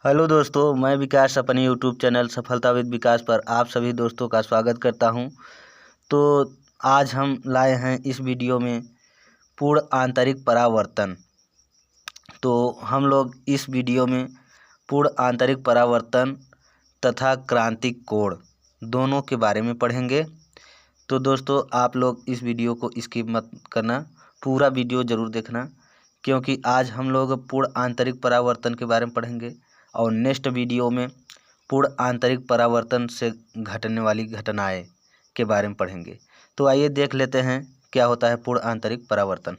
Hello दोस्तों, मैं विकास अपने यूट्यूब चैनल सफलता विद विकास पर आप सभी दोस्तों का स्वागत करता हूं। तो आज हम लाए हैं इस वीडियो में पूर्ण आंतरिक परावर्तन। तो हम लोग इस वीडियो में पूर्ण आंतरिक परावर्तन तथा क्रांतिक कोण दोनों के बारे में पढ़ेंगे। तो दोस्तों, आप लोग इस वीडियो को स्किप मत करना, पूरा वीडियो ज़रूर देखना, क्योंकि आज हम लोग पूर्ण आंतरिक परावर्तन के बारे में पढ़ेंगे और नेक्स्ट वीडियो में पूर्ण आंतरिक परावर्तन से घटने वाली घटनाएं के बारे में पढ़ेंगे। तो आइए देख लेते हैं क्या होता है पूर्ण आंतरिक परावर्तन।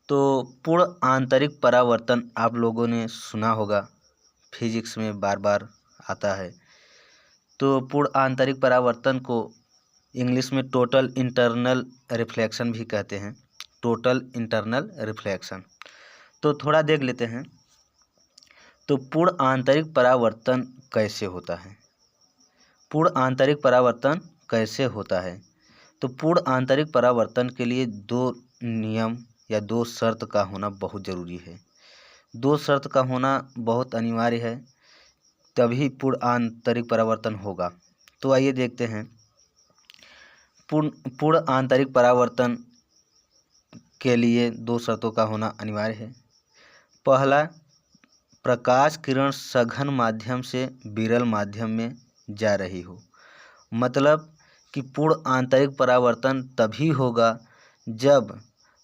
तो पूर्ण आंतरिक परावर्तन आप लोगों ने सुना होगा, फिजिक्स में बार बार आता है। तो पूर्ण आंतरिक परावर्तन को इंग्लिश में टोटल इंटरनल रिफ्लेक्शन भी कहते हैं, टोटल इंटरनल रिफ्लेक्शन। तो थोड़ा देख लेते हैं। तो पूर्ण आंतरिक परावर्तन कैसे होता है? पूर्ण आंतरिक परावर्तन कैसे होता है? तो पूर्ण आंतरिक परावर्तन के लिए दो नियम या दो शर्त का होना बहुत ज़रूरी है। दो शर्त का होना बहुत अनिवार्य है, तभी पूर्ण आंतरिक परावर्तन होगा। तो आइए देखते हैं। पूर्ण आंतरिक परावर्तन के लिए दो शर्तों का होना अनिवार्य है। पहला, प्रकाश किरण सघन माध्यम से विरल माध्यम में जा रही हो। मतलब कि पूर्ण आंतरिक परावर्तन तभी होगा जब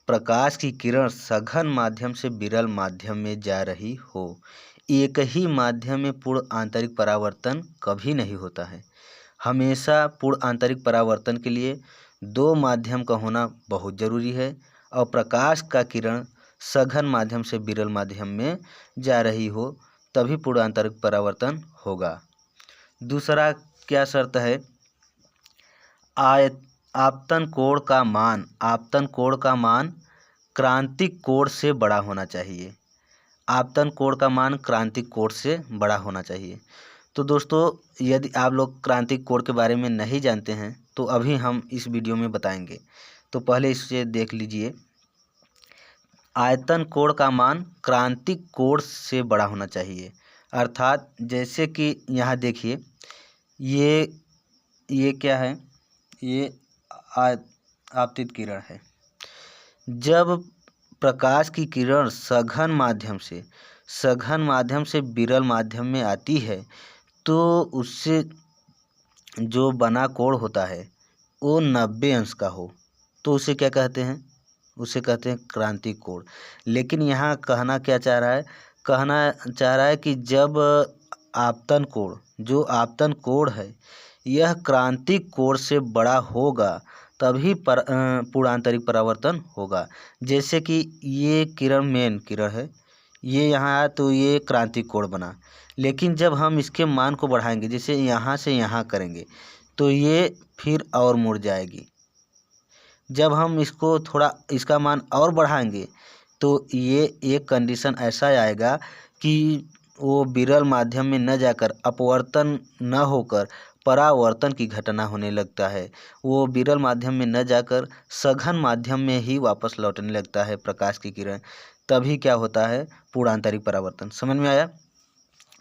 प्रकाश की किरण सघन माध्यम से विरल माध्यम में जा रही हो। एक ही माध्यम में पूर्ण आंतरिक परावर्तन कभी नहीं होता है। हमेशा पूर्ण आंतरिक परावर्तन के लिए दो माध्यम का होना बहुत ज़रूरी है और प्रकाश का किरण सघन माध्यम से विरल माध्यम में जा रही हो, तभी पूर्ण आंतरिक परावर्तन होगा। दूसरा क्या शर्त है? आपतन कोण का मान क्रांतिक कोण से बड़ा होना चाहिए। आपतन कोण का मान क्रांतिक कोण से बड़ा होना चाहिए। तो दोस्तों, यदि आप लोग क्रांतिक कोण के बारे में नहीं जानते हैं तो अभी हम इस वीडियो में बताएंगे। तो पहले इसे देख लीजिए। आयतन कोण का मान क्रांतिक कोण से बड़ा होना चाहिए। अर्थात जैसे कि यहाँ देखिए, ये क्या है? ये आपतित किरण है। जब प्रकाश की किरण सघन माध्यम से विरल माध्यम में आती है तो उससे जो बना कोण होता है वो 90 अंश का हो, तो उसे क्या कहते हैं? उसे कहते हैं क्रांतिक कोण। लेकिन यहाँ कहना क्या चाह रहा है? कहना चाह रहा है कि जब आपतन कोण है यह क्रांतिक कोण से बड़ा होगा तभी पूर्ण आंतरिक परावर्तन होगा। जैसे कि ये किरण मेन किरण है, ये यहाँ आया तो ये क्रांतिक कोण बना, लेकिन जब हम इसके मान को बढ़ाएंगे, जैसे यहाँ से यहाँ करेंगे, तो ये फिर और मुड़ जाएगी। जब हम इसको थोड़ा इसका मान और बढ़ाएंगे तो ये एक कंडीशन ऐसा आएगा कि वो विरल माध्यम में न जाकर अपवर्तन न होकर परावर्तन की घटना होने लगता है। वो विरल माध्यम में न जाकर सघन माध्यम में ही वापस लौटने लगता है प्रकाश की किरण। तभी क्या होता है? पूर्ण आंतरिक परावर्तन। समझ में आया?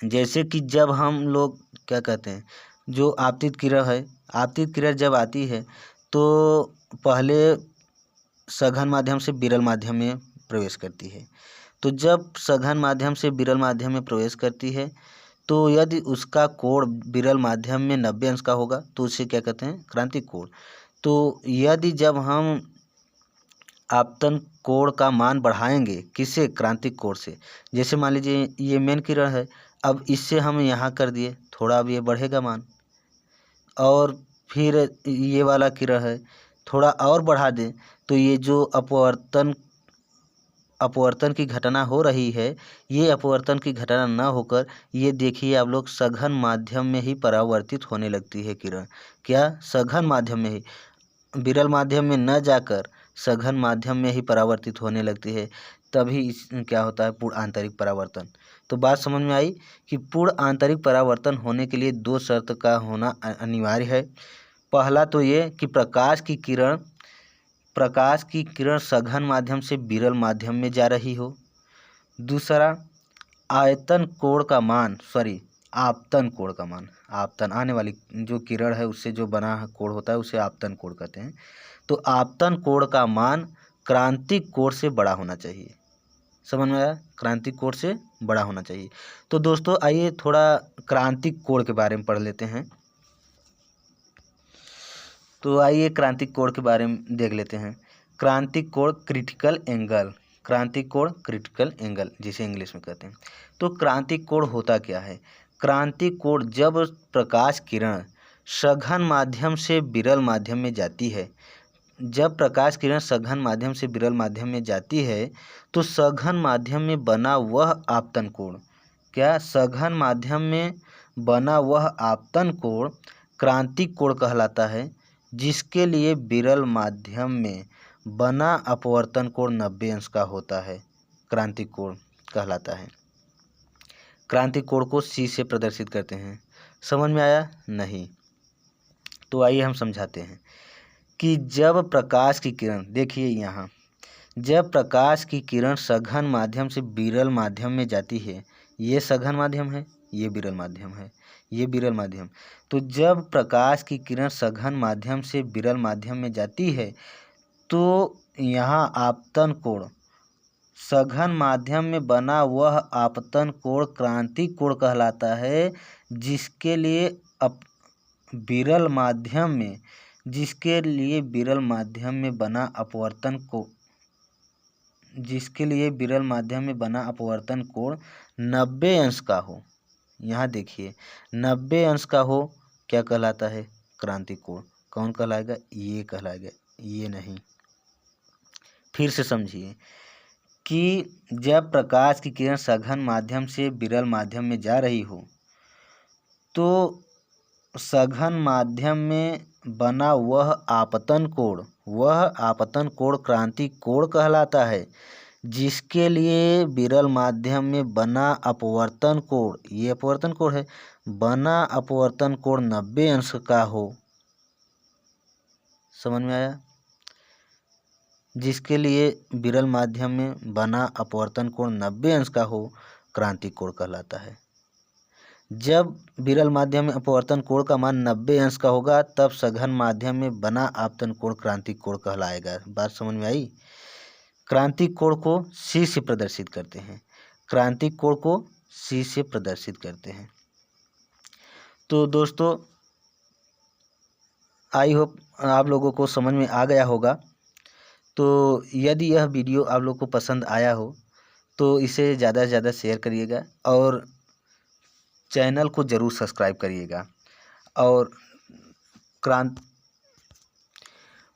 जैसे कि जब हम लोग क्या कहते हैं, जो आपतित किरण है, आपतित किरण जब आती है तो पहले सघन माध्यम से विरल माध्यम में प्रवेश करती है। तो जब सघन माध्यम से विरल माध्यम में प्रवेश करती है तो यदि उसका कोण विरल माध्यम में 90 अंश का होगा तो उसे क्या कहते हैं? क्रांतिक कोण। तो यदि जब हम आपतन कोण का मान बढ़ाएंगे, किसे? क्रांतिक कोण से। जैसे मान लीजिए ये मेन किरण है, अब इससे हम यहाँ कर दिए, थोड़ा अब ये बढ़ेगा मान, और फिर ये वाला किरण है, थोड़ा और बढ़ा दें तो ये जो अपवर्तन की घटना हो रही है, ये अपवर्तन की घटना न होकर ये देखिए आप लोग सघन माध्यम में ही परावर्तित होने लगती है किरण। क्या? सघन माध्यम में ही, विरल माध्यम में न जाकर सघन माध्यम में ही परावर्तित होने लगती है। तभी क्या होता है? पूर्ण आंतरिक परावर्तन। तो बात समझ में आई कि पूर्ण आंतरिक परावर्तन होने के लिए दो शर्त का होना अनिवार्य है। पहला तो ये कि प्रकाश की किरण सघन माध्यम से विरल माध्यम में जा रही हो। दूसरा, आपतन कोण का मान, आपतन आने वाली जो किरण है उससे जो बना कोण होता है उसे आपतन कोण कहते हैं। तो आपतन कोण का मान क्रांतिक कोण से बड़ा होना चाहिए। समझ में आया? क्रांतिक कोण से बड़ा होना चाहिए। तो दोस्तों आइए थोड़ा क्रांतिक कोण के बारे में पढ़ लेते हैं। तो आइए क्रांतिक कोण के बारे में देख लेते हैं। क्रांतिक कोण क्रिटिकल एंगल, क्रांतिक कोण क्रिटिकल एंगल जिसे इंग्लिश में कहते हैं। तो क्रांतिक कोण होता क्या है? क्रांतिक कोण जब प्रकाश किरण सघन माध्यम से विरल माध्यम में जाती है, जब प्रकाश किरण सघन माध्यम से विरल माध्यम में जाती है तो सघन माध्यम में बना वह आपतन कोण, क्या सघन माध्यम में बना वह आपतन कोण क्रांतिक कोण कहलाता है, जिसके लिए विरल माध्यम में बना अपवर्तन कोण 90 अंश का होता है, क्रांतिक कोण कहलाता है। क्रांतिक कोण को C से प्रदर्शित करते हैं। समझ में आया? नहीं। तो आइए हम समझाते हैं कि जब प्रकाश की किरण, देखिए यहाँ, जब प्रकाश की किरण सघन माध्यम से विरल माध्यम में जाती है, ये सघन माध्यम है, ये विरल माध्यम है, ये विरल माध्यम। तो जब प्रकाश की किरण सघन माध्यम से विरल माध्यम में जाती है तो यहाँ आपतन कोण, सघन माध्यम में बना वह आपतन कोण क्रांतिक कोण कहलाता है, जिसके लिए विरल माध्यम में, जिसके लिए विरल माध्यम में बना अपवर्तन को, जिसके लिए विरल माध्यम में बना अपवर्तन कोण 90 अंश का हो। यहाँ देखिए 90 अंश का हो, क्या कहलाता है? क्रांतिक कोण। कौन कहलाएगा? ये कहलाएगा, ये नहीं। फिर से समझिए कि जब प्रकाश की किरण सघन माध्यम से विरल माध्यम में जा रही हो तो सघन माध्यम में बना वह आपतन कोण क्रांतिक कोण कहलाता है, जिसके लिए विरल माध्यम में बना अपवर्तन कोण, ये अपवर्तन कोण है, बना अपवर्तन कोण 90 अंश का हो। समझ में आया? जिसके लिए विरल माध्यम में बना अपवर्तन कोण 90 अंश का हो, क्रांतिक कोण कहलाता है। जब विरल माध्यम में अपवर्तन कोण का मान 90 अंश का होगा तब सघन माध्यम में बना आपतन कोण क्रांतिक कोण कहलाएगा। बात समझ में आई? क्रांतिक कोण को C से प्रदर्शित करते हैं, क्रांतिक कोण को C से प्रदर्शित करते हैं। तो दोस्तों आई होप आप लोगों को समझ में आ गया होगा। तो यदि यह वीडियो आप लोग को पसंद आया हो तो इसे ज़्यादा से ज़्यादा शेयर करिएगा और चैनल को ज़रूर सब्सक्राइब करिएगा। और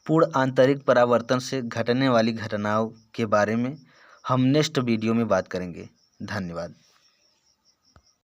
पूर्ण आंतरिक परावर्तन से घटने वाली घटनाओं के बारे में हम नेक्स्ट वीडियो में बात करेंगे। धन्यवाद।